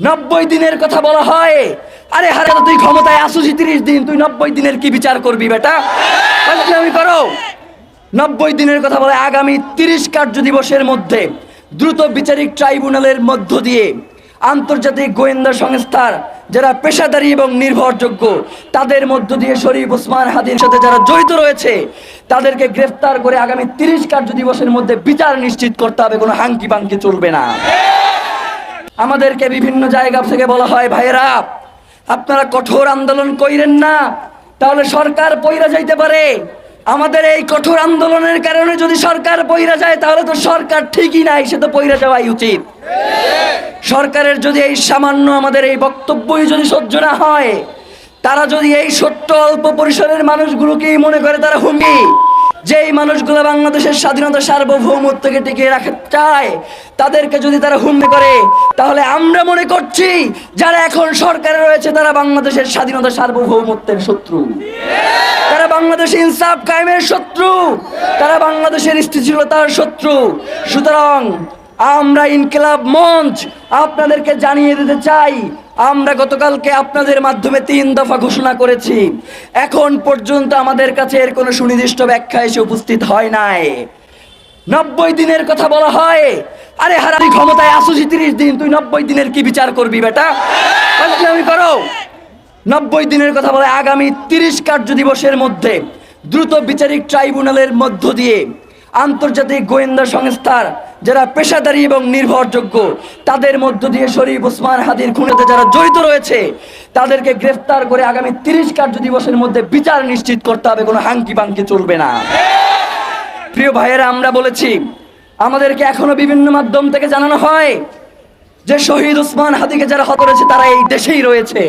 90 দিনের কথা বলা হয়। আরে হারে, তুই ক্ষমতায় আসুস 30 দিন, তুই 90 দিনের কি বিচার করবি বেটা? আমি করো 90 দিনের কথা বলে আগামী 30 কার্য দিবসের মধ্যে দ্রুত বিচারিক ট্রাইব্যুনালের মধ্য দিয়ে আন্তর্জাতিক গোয়েন্দা সংস্থার যারা পেশাদারী এবং নির্ভরযোগ্য তাদের মধ্য দিয়ে শরীফ ওসমান হাদির সাথে যারা জড়িত রয়েছে তাদেরকে গ্রেফতার করে আগামী 30 কার্য দিবসের মধ্যে বিচার নিশ্চিত করতে হবে। কোনো হাঙ্কি পাঙ্কি চলবে না। আমাদেরকে বিভিন্ন জায়গা থেকে বলা হয়, ভাইয়েরা আপনারা কঠোর আন্দোলন কইরেন না, তাহলে সরকার পইরা যাইতে পারে। আমাদের এই কঠোর আন্দোলনের কারণে যদি সরকার পইরা যায় তাহলে তো সরকার ঠিকই নাই, সে তো পইরা যাওয়াই উচিত। সরকারের যদি এই সামান্য আমাদের এই বক্তব্যই যদি সহ্য না হয়, তারা যদি এই ছোট্ট অল্প পরিসরের মানুষগুলোকেই মনে করে তারা হুমকি, যেই মানুষগুলো বাংলাদেশের স্বাধীনতা সার্বভৌমত্বকে টিকিয়ে রাখতে চায় তাদেরকে যদি তারা হুমকি করে, তাহলে আমরা মনে করছি যারা এখন সরকারে রয়েছে তারা বাংলাদেশের স্বাধীনতা সার্বভৌমত্বের শত্রু, তারা বাংলাদেশে ইনসাফ কায়েমের শত্রু, তারা বাংলাদেশের স্থিতিশীলতার শত্রু। সুতরাং আমরা ইনকিলাব মঞ্চ আপনাদেরকে জানিয়ে দিতে চাই, আমরা গতকালকে আপনাদের মাধ্যমে 3 দফা ঘোষণা করেছি। এখন পর্যন্ত আমাদের কাছে এর কোনো সুনির্দিষ্ট ব্যাখ্যা এসে উপস্থিত হয় নাই। 90 দিনের কথা বলা হয়। আরে হারা, তুই ক্ষমতায় আসুস 30 দিন, তুই 90 দিনের কি বিচার করবি বেটা? আমি করো 90 দিনের কথা বলে আগামী 30 কার্য দিবসের মধ্যে দ্রুত বিচারিক ট্রাইব্যুনালের মধ্য দিয়ে আন্তর্জাতিক গোয়েন্দা সংস্থার যারা পেশাদারী এবং নির্ভরযোগ্য তাদের মধ্য দিয়ে শরীফ ওসমান হাদির খুনেতে যারা জড়িত রয়েছে তাদেরকে গ্রেফতার করে আগামী 30 কার্য দিবসের মধ্যে বিচার নিশ্চিত করতে হবে। কোনো হাঙ্কি পাঙ্কি চলবে না। প্রিয় ভাইয়েরা, আমরা বলেছি আমাদেরকে এখনো বিভিন্ন মাধ্যম থেকে জানানো হয় যে শহীদ ওসমান হাদিকে যারা হত্যা করেছে তারা এই দেশেই রয়েছে।